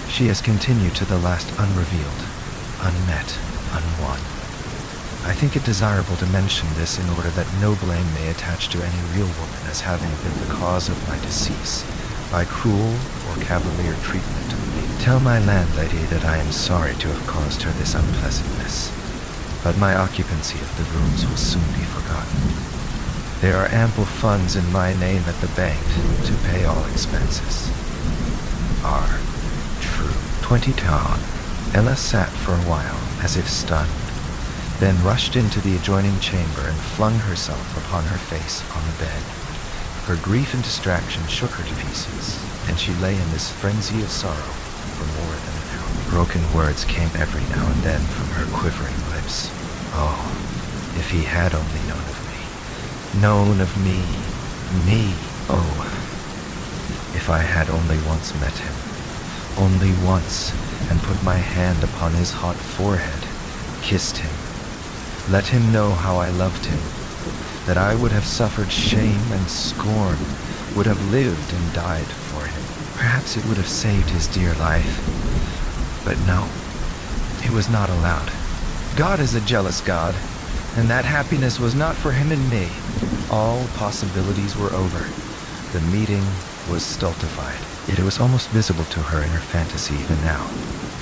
She has continued to the last unrevealed, unmet, unwon. I think it desirable to mention this in order that no blame may attach to any real woman as having been the cause of my decease by cruel or cavalier treatment of me. Tell my landlady that I am sorry to have caused her this unpleasantness, but my occupancy of the rooms will soon be forgotten. There are ample funds in my name at the bank to pay all expenses. R. True. 20 Town. Ella sat for a while, as if stunned, then rushed into the adjoining chamber and flung herself upon her face on the bed. Her grief and distraction shook her to pieces, and she lay in this frenzy of sorrow for more than an hour. Broken words came every now and then from her quivering lips. Oh, if he had only known of me. Known of me. Me. Oh, if I had only once met him. Only once, and put my hand upon his hot forehead, kissed him, let him know how I loved him, that I would have suffered shame and scorn, would have lived and died for him. Perhaps it would have saved his dear life. But no, it was not allowed. God is a jealous God, and that happiness was not for him and me. All possibilities were over. The meeting was stultified. Yet it was almost visible to her in her fantasy even now,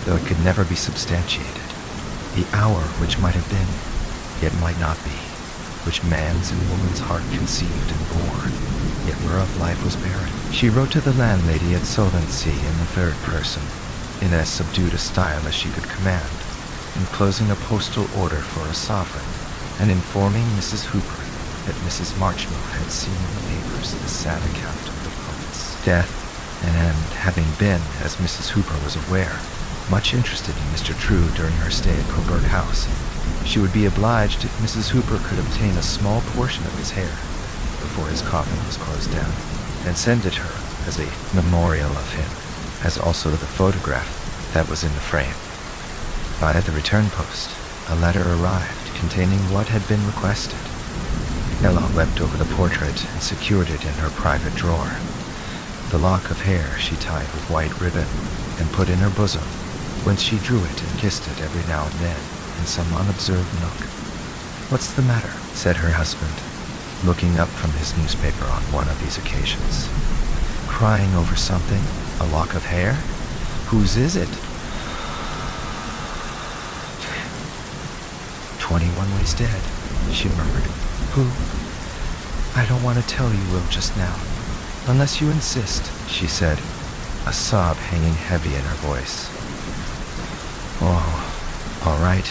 though it could never be substantiated. The hour which might have been, yet might not be. which man's and woman's heart conceived and bore, yet whereof life was barren. She wrote to the landlady at Solvency in the third person, in as subdued a style as she could command, enclosing a postal order for a sovereign, and informing Mrs. Hooper that Mrs. Marchmont had seen in the papers the sad account of the poet's death, and having been, as Mrs. Hooper was aware, much interested in Mr. True during her stay at Coburg House, she would be obliged if Mrs. Hooper could obtain a small portion of his hair before his coffin was closed down, and send it her as a memorial of him, as also the photograph that was in the frame. By the return post, a letter arrived containing what had been requested. Ella wept over the portrait and secured it in her private drawer. The lock of hair she tied with white ribbon and put in her bosom, whence she drew it and kissed it every now and then in some unobserved nook. "What's the matter?" said her husband, looking up from his newspaper on one of these occasions. "Crying over something? A lock of hair? Whose is it?" 21 was dead, she murmured. "Who?" "I don't want to tell you, Will, just now, unless you insist," she said, a sob hanging heavy in her voice. "Oh, all right.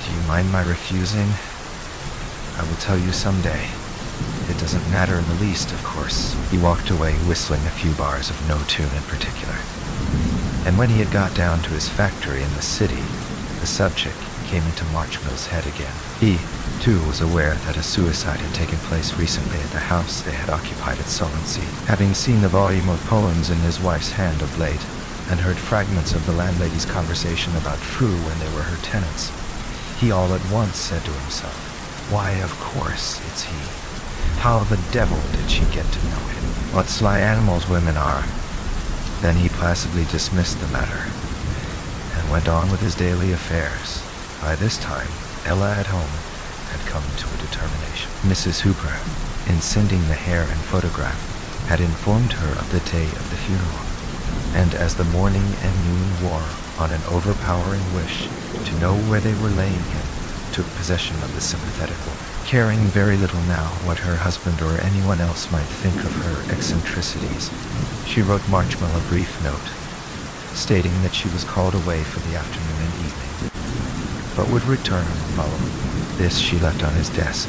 Do you mind my refusing? I will tell you someday. It doesn't matter in the least, of course." He walked away whistling a few bars of no tune in particular. And when he had got down to his factory in the city, the subject came into Marchmill's head again. He, too, was aware that a suicide had taken place recently at the house they had occupied at Solvency, having seen the volume of poems in his wife's hand of late, and heard fragments of the landlady's conversation about True when they were her tenants. He all at once said to himself, "Why, of course, it's he. How the devil did she get to know him? What sly animals women are!" Then he placidly dismissed the matter, and went on with his daily affairs. By this time, Ella at home had come to a determination. Mrs. Hooper, in sending the hair and photograph, had informed her of the day of the funeral, and as the morning and noon wore on an overpowering wish to know where they were laying him, took possession of the sympathetic woman. Caring very little now what her husband or anyone else might think of her eccentricities, she wrote Marchmill a brief note, stating that she was called away for the afternoon and evening, but would return on the following. This she left on his desk,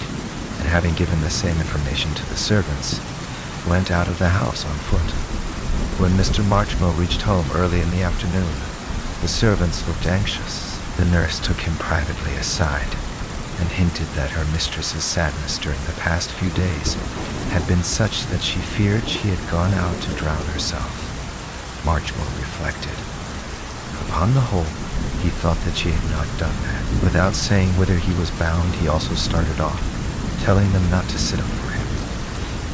and having given the same information to the servants, went out of the house on foot. When Mr. Marchmill reached home early in the afternoon, the servants looked anxious. The nurse took him privately aside, and hinted that her mistress's sadness during the past few days had been such that she feared she had gone out to drown herself. Marchmill reflected. Upon the whole, he thought that she had not done that. Without saying whither he was bound, he also started off, telling them not to sit up for him.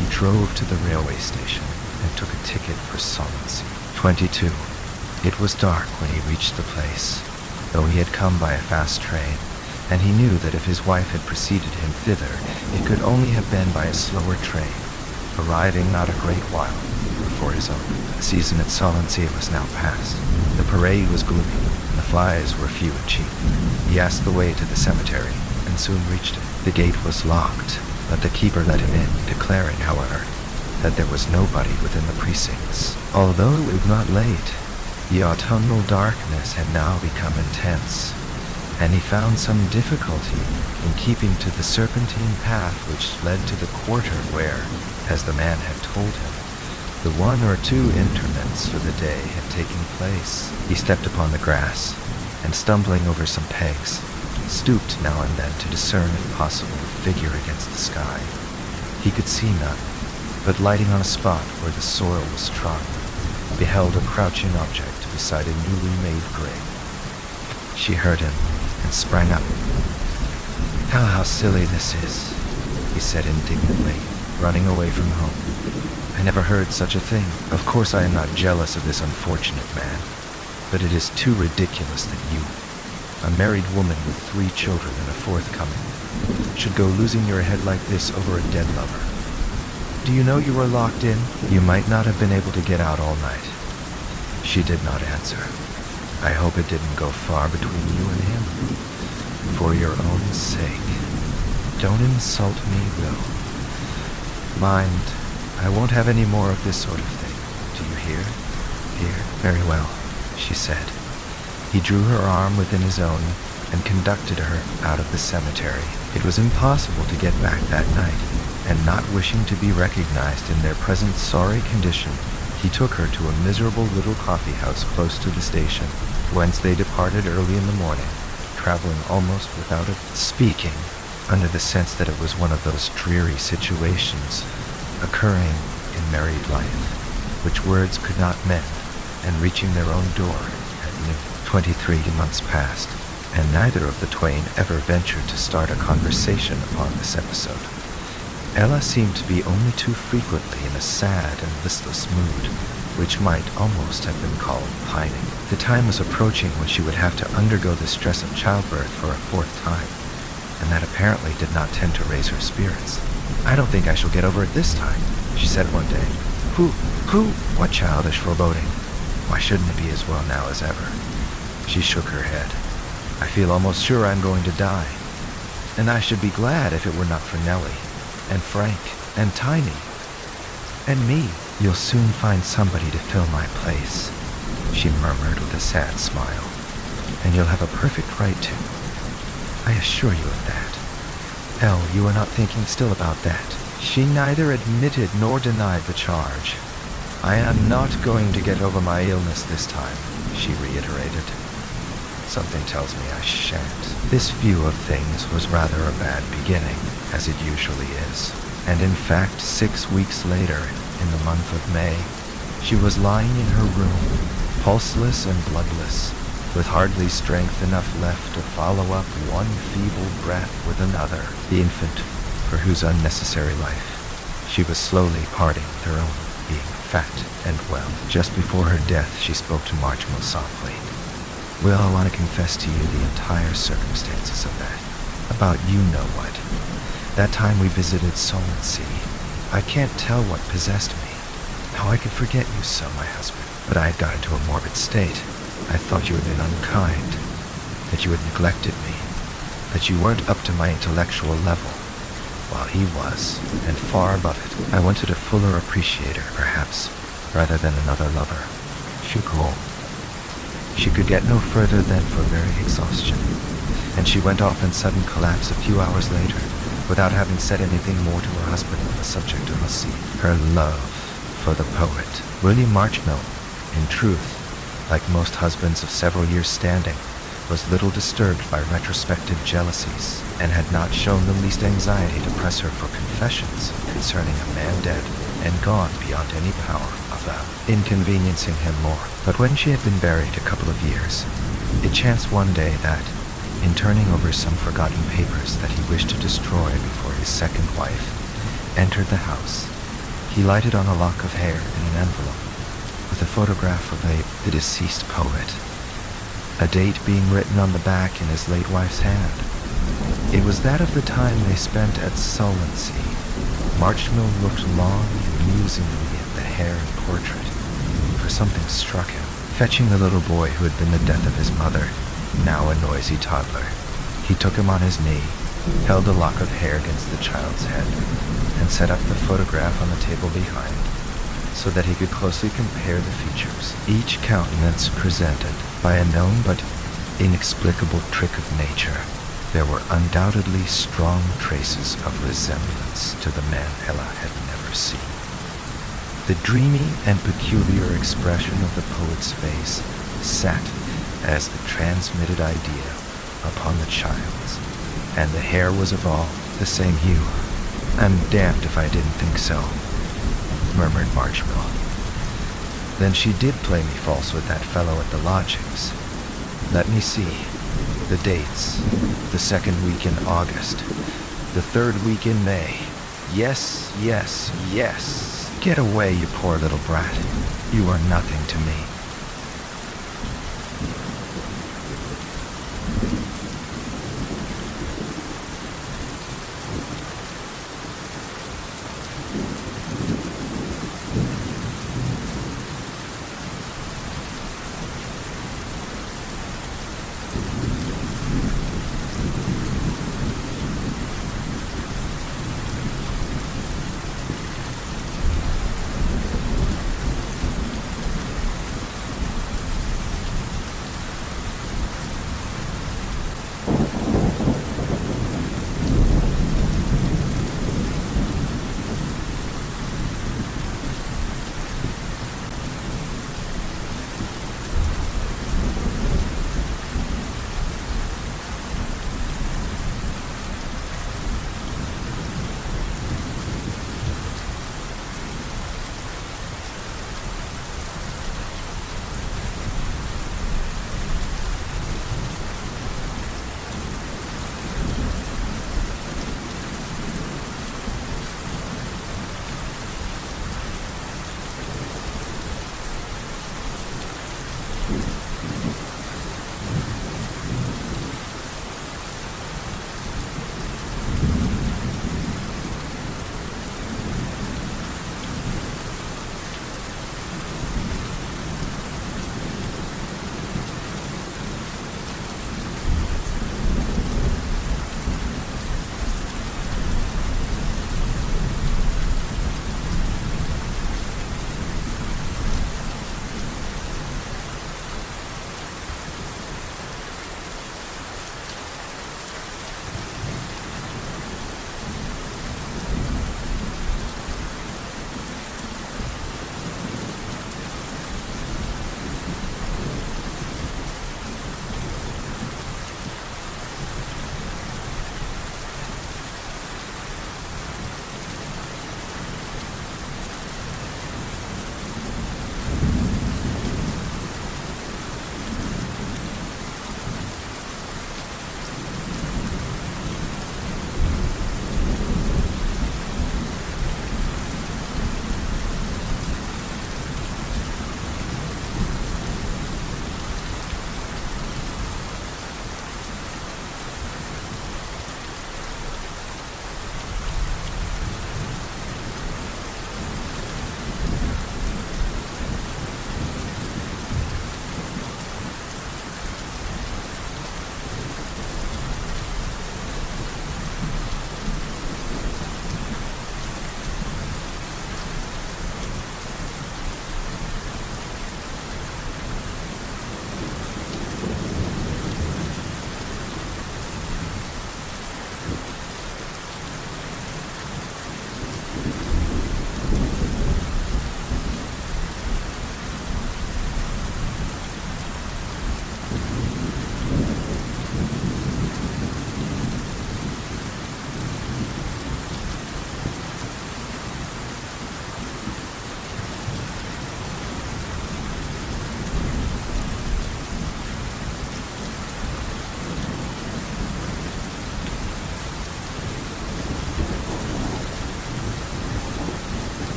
He drove to the railway station and took a ticket for Solvency. 22. It was dark when he reached the place, though he had come by a fast train, and he knew that if his wife had preceded him thither, it could only have been by a slower train, arriving not a great while before his own. The season at Solvency was now past. The parade was gloomy, and the flies were few and cheap. He asked the way to the cemetery, and soon reached it. The gate was locked, but the keeper let him in, declaring, however, that there was nobody within the precincts. Although it was not late, the autumnal darkness had now become intense, and he found some difficulty in keeping to the serpentine path which led to the quarter where, as the man had told him, the 1 or 2 interments for the day had taken place. He stepped upon the grass, and stumbling over some pegs, stooped now and then to discern, if possible, a figure against the sky. He could see none, but lighting on a spot where the soil was trodden, beheld a crouching object beside a newly made grave. She heard him, and sprang up. How silly this is," he said indignantly, running away from home. "I never heard such a thing. Of course I am not jealous of this unfortunate man, but it is too ridiculous that you, a married woman with 3 children and a 4th coming, should go losing your head like this over a dead lover. Do you know you were locked in? You might not have been able to get out all night." She did not answer. "I hope it didn't go far between you and him. For your own sake, Don't insult me, Will. Mind, I won't have any more of this sort of thing. Do you hear? Hear? Very well, she said. He drew her arm within his own and conducted her out of the cemetery. It was impossible to get back that night, and not wishing to be recognized in their present sorry condition, he took her to a miserable little coffee house close to the station, whence they departed early in the morning, traveling almost without speaking, under the sense that it was one of those dreary situations occurring in married life, which words could not mend, and reaching their own door at noon. 23 months passed, and neither of the twain ever ventured to start a conversation upon this episode. Ella seemed to be only too frequently in a sad and listless mood, which might almost have been called pining. The time was approaching when she would have to undergo the stress of childbirth for a fourth time, and that apparently did not tend to raise her spirits. "I don't think I shall get over it this time," she said one day. Who? What childish foreboding? Why shouldn't it be as well now as ever?" She shook her head. "I feel almost sure I'm going to die, and I should be glad if it were not for Nellie, and Frank, and Tiny, and me. You'll soon find somebody to fill my place," she murmured with a sad smile, "and you'll have a perfect right to. I assure you of that. Elle, you are not thinking still about that." She neither admitted nor denied the charge. "I am not going to get over my illness this time," she reiterated. "Something tells me I shan't." This view of things was rather a bad beginning, as it usually is, and in fact 6 weeks later, in the month of May, she was lying in her room, pulseless and bloodless, with hardly strength enough left to follow up one feeble breath with another, the infant for whose unnecessary life she was slowly parting with her own, being fat and well. Just before her death, she spoke to Marchmill softly. "Will, I want to confess to you the entire circumstances of that. About you-know-what. That time we visited Solensea. I can't tell what possessed me. How I could forget you so, my husband. But I had got into a morbid state. I thought you had been unkind, that you had neglected me, that you weren't up to my intellectual level, while he was, and far above it. I wanted a fuller appreciator, perhaps, rather than another lover." She grew. She could get no further than for very exhaustion, and she went off in sudden collapse a few hours later, without having said anything more to her husband on the subject of Lucy. Her love for the poet, William Marchmill, in truth, like most husbands of several years' standing, was little disturbed by retrospective jealousies, and had not shown the least anxiety to press her for confessions concerning a man dead and gone beyond any power of inconveniencing him more. But when she had been buried a couple of years, it chanced one day that, in turning over some forgotten papers that he wished to destroy before his second wife entered the house, he lighted on a lock of hair in an envelope with a photograph of the deceased poet, a date being written on the back in his late wife's hand. It was that of the time they spent at Solensea. Marchmill looked long and musingly at the hair and portrait, for something struck him. Fetching the little boy who had been the death of his mother, now a noisy toddler, he took him on his knee, held the lock of hair against the child's head, and set up the photograph on the table behind, so that he could closely compare the features, each countenance presented by a known but inexplicable trick of nature. There were undoubtedly strong traces of resemblance to the man Ella had never seen. The dreamy and peculiar expression of the poet's face sat as the transmitted idea upon the child's, and the hair was of all the same hue. "I'm damned if I didn't think so," murmured Marchmill. "Then she did play me false with that fellow at the lodgings. Let me see. The dates. The second week in August. The third week in May. Yes. Get away, you poor little brat. You are nothing to me."